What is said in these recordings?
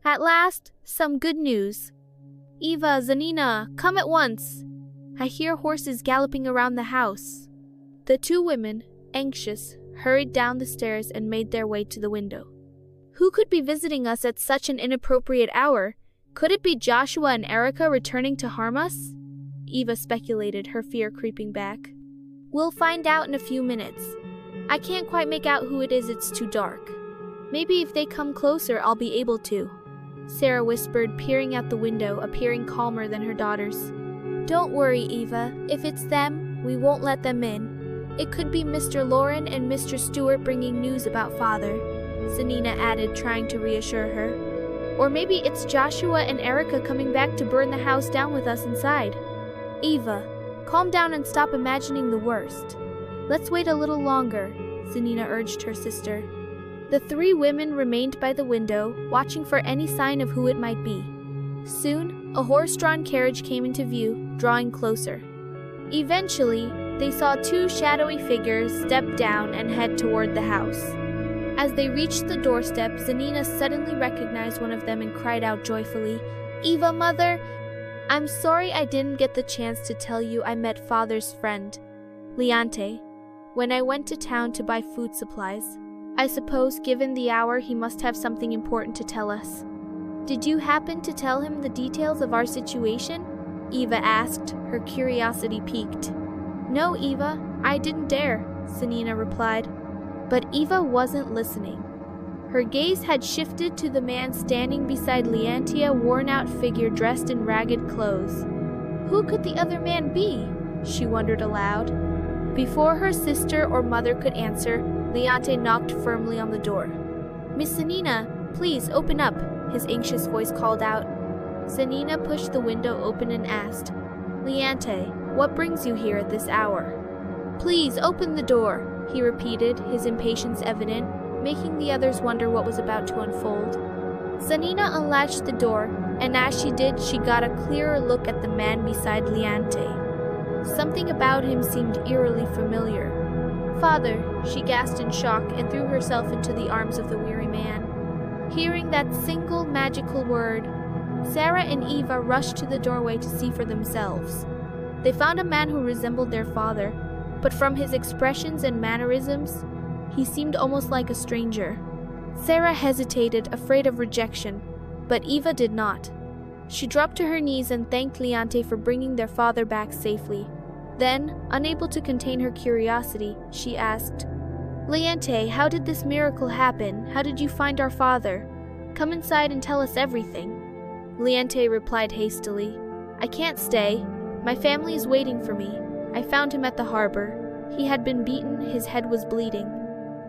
At last, some good news. Eva, Zanina, come at once. I hear horses galloping around the house. The two women, anxious, hurried down the stairs and made their way to the window. Who could be visiting us at such an inappropriate hour? Could it be Joshua and Erica returning to harm us? Eva speculated, her fear creeping back. We'll find out in a few minutes. I can't quite make out who it is, it's too dark. Maybe if they come closer, I'll be able to. Sarah whispered, peering out the window, appearing calmer than her daughters. Don't worry, Eva. If it's them, we won't let them in. It could be Mr. Lauren and Mr. Stewart bringing news about Father, Zanina added, trying to reassure her. Or maybe it's Joshua and Erica coming back to burn the house down with us inside. Eva, calm down and stop imagining the worst. Let's wait a little longer, Zanina urged her sister. The three women remained by the window, watching for any sign of who it might be. Soon, a horse-drawn carriage came into view, drawing closer. Eventually, they saw two shadowy figures step down and head toward the house. As they reached the doorstep, Zanina suddenly recognized one of them and cried out joyfully, Eva, Mother! I'm sorry I didn't get the chance to tell you I met Father's friend, Leante, when I went to town to buy food supplies. I suppose, given the hour, he must have something important to tell us. Did you happen to tell him the details of our situation? Eva asked, her curiosity piqued. No, Eva, I didn't dare, Zanina replied. But Eva wasn't listening. Her gaze had shifted to the man standing beside Leantia, worn-out figure dressed in ragged clothes. Who could the other man be? She wondered aloud. Before her sister or mother could answer, Leante knocked firmly on the door. Miss Zanina, please open up, his anxious voice called out. Zanina pushed the window open and asked, Leante, what brings you here at this hour? Please open the door, he repeated, his impatience evident, making the others wonder what was about to unfold. Zanina unlatched the door, and as she did, she got a clearer look at the man beside Leante. Something about him seemed eerily familiar. Father, she gasped in shock and threw herself into the arms of the weary man. Hearing that single magical word, Sarah and Eva rushed to the doorway to see for themselves. They found a man who resembled their father, but from his expressions and mannerisms, he seemed almost like a stranger. Sarah hesitated, afraid of rejection, but Eva did not. She dropped to her knees and thanked Leante for bringing their father back safely. Then, unable to contain her curiosity, she asked, Leante, how did this miracle happen? How did you find our father? Come inside and tell us everything. Leante replied hastily, I can't stay. My family is waiting for me. I found him at the harbor. He had been beaten, his head was bleeding.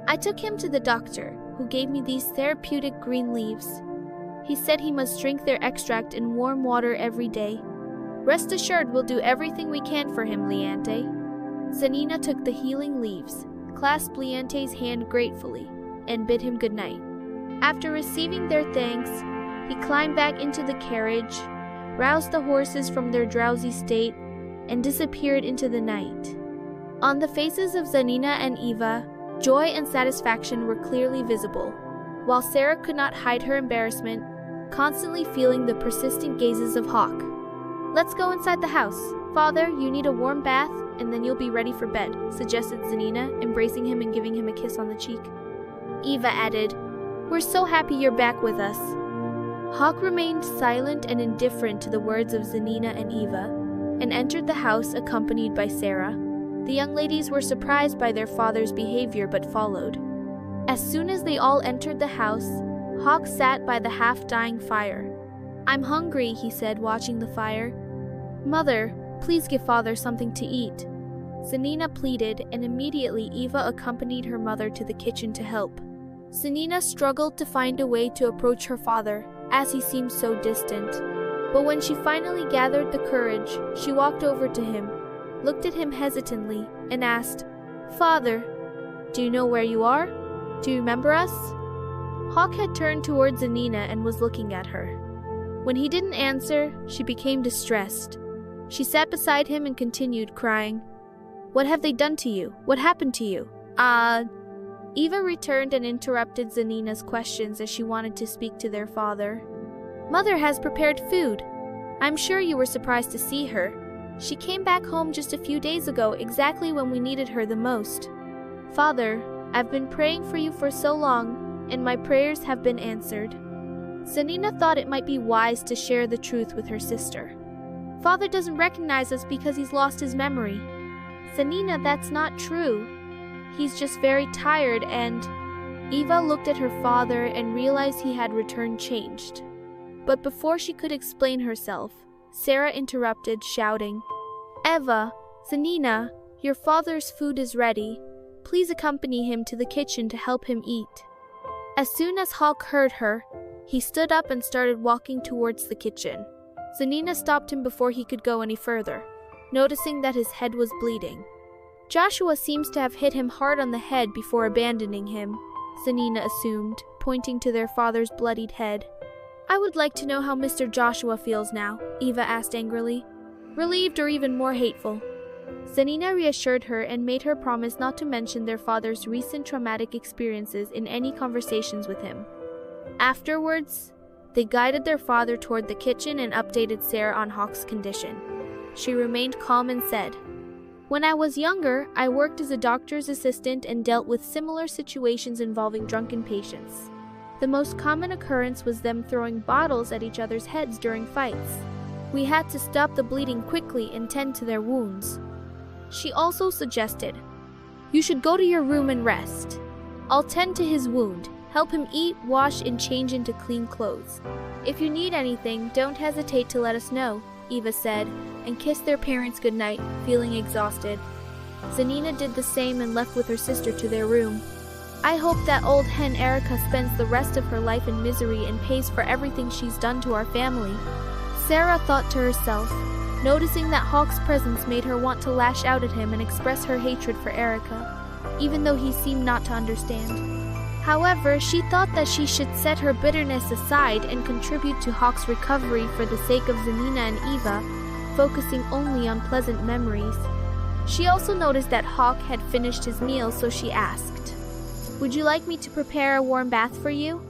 I took him to the doctor, who gave me these therapeutic green leaves. He said he must drink their extract in warm water every day. Rest assured we'll do everything we can for him, Leante. Zanina took the healing leaves, clasped Leante's hand gratefully, and bid him good night. After receiving their thanks, he climbed back into the carriage, roused the horses from their drowsy state, and disappeared into the night. On the faces of Zanina and Eva, joy and satisfaction were clearly visible, while Sarah could not hide her embarrassment, constantly feeling the persistent gazes of Hawk. Let's go inside the house. Father, you need a warm bath, and then you'll be ready for bed, suggested Zanina, embracing him and giving him a kiss on the cheek. Eva added, We're so happy you're back with us. Hawk remained silent and indifferent to the words of Zanina and Eva, and entered the house accompanied by Sarah. The young ladies were surprised by their father's behavior but followed. As soon as they all entered the house, Hawk sat by the half-dying fire. I'm hungry, he said, watching the fire. Mother, please give Father something to eat. Zanina pleaded, and immediately Eva accompanied her mother to the kitchen to help. Zanina struggled to find a way to approach her father, as he seemed so distant. But when she finally gathered the courage, she walked over to him, looked at him hesitantly, and asked, Father, do you know where you are? Do you remember us? Hawk had turned towards Zanina and was looking at her. When he didn't answer, she became distressed. She sat beside him and continued, crying, What have they done to you? What happened to you? Eva returned and interrupted Zanina's questions as she wanted to speak to their father. Mother has prepared food. I'm sure you were surprised to see her. She came back home just a few days ago, exactly when we needed her the most. Father, I've been praying for you for so long, and my prayers have been answered. Zanina thought it might be wise to share the truth with her sister. Father doesn't recognize us because he's lost his memory. Zanina, that's not true. He's just very tired and... Eva looked at her father and realized he had returned changed. But before she could explain herself, Sarah interrupted, shouting, Eva, Zanina, your father's food is ready. Please accompany him to the kitchen to help him eat. As soon as Hawk heard her, he stood up and started walking towards the kitchen. Zanina stopped him before he could go any further, noticing that his head was bleeding. Joshua seems to have hit him hard on the head before abandoning him, Zanina assumed, pointing to their father's bloodied head. I would like to know how Mr. Joshua feels now, Eva asked angrily. Relieved or even more hateful. Zanina reassured her and made her promise not to mention their father's recent traumatic experiences in any conversations with him. Afterwards, they guided their father toward the kitchen and updated Sarah on Hawk's condition. She remained calm and said, When I was younger, I worked as a doctor's assistant and dealt with similar situations involving drunken patients. The most common occurrence was them throwing bottles at each other's heads during fights. We had to stop the bleeding quickly and tend to their wounds. She also suggested, You should go to your room and rest. I'll tend to his wound, help him eat, wash, and change into clean clothes. If you need anything, don't hesitate to let us know, Eva said, and kissed their parents goodnight, feeling exhausted. Zanina did the same and left with her sister to their room. I hope that old hen Erica spends the rest of her life in misery and pays for everything she's done to our family. Sarah thought to herself, noticing that Hawk's presence made her want to lash out at him and express her hatred for Erica, even though he seemed not to understand. However, she thought that she should set her bitterness aside and contribute to Hawk's recovery for the sake of Zanina and Eva, focusing only on pleasant memories. She also noticed that Hawk had finished his meal, so she asked, Would you like me to prepare a warm bath for you?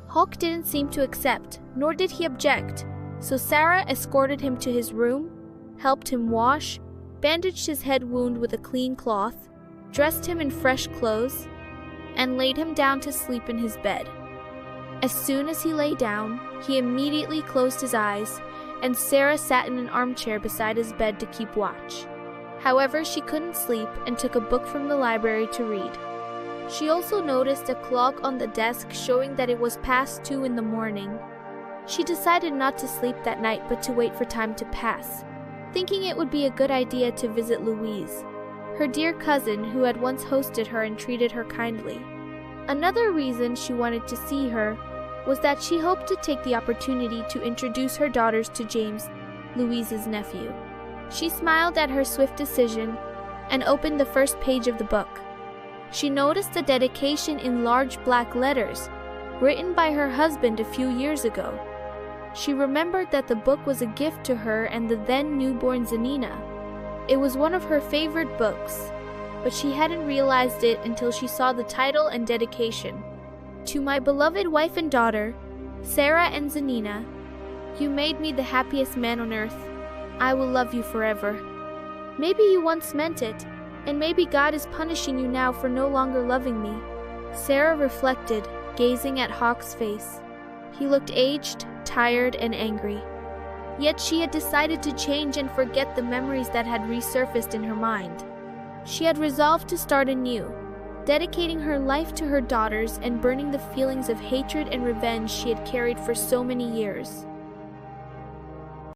Hawk didn't seem to accept, nor did he object, so Sarah escorted him to his room, helped him wash, bandaged his head wound with a clean cloth, dressed him in fresh clothes, and laid him down to sleep in his bed. As soon as he lay down, he immediately closed his eyes, and Sarah sat in an armchair beside his bed to keep watch. However, she couldn't sleep and took a book from the library to read. She also noticed a clock on the desk showing that it was past 2 in the morning. She decided not to sleep that night but to wait for time to pass, thinking it would be a good idea to visit Louise, her dear cousin who had once hosted her and treated her kindly. Another reason she wanted to see her was that she hoped to take the opportunity to introduce her daughters to James, Louise's nephew. She smiled at her swift decision and opened the first page of the book. She noticed a dedication in large black letters, written by her husband a few years ago. She remembered that the book was a gift to her and the then newborn Zanina. It was one of her favorite books, but she hadn't realized it until she saw the title and dedication. To my beloved wife and daughter, Sarah and Zanina, you made me the happiest man on earth. I will love you forever. Maybe you once meant it, and maybe God is punishing you now for no longer loving me. Sarah reflected, gazing at Hawk's face. He looked aged, tired, and angry. Yet she had decided to change and forget the memories that had resurfaced in her mind. She had resolved to start anew, dedicating her life to her daughters and burning the feelings of hatred and revenge she had carried for so many years.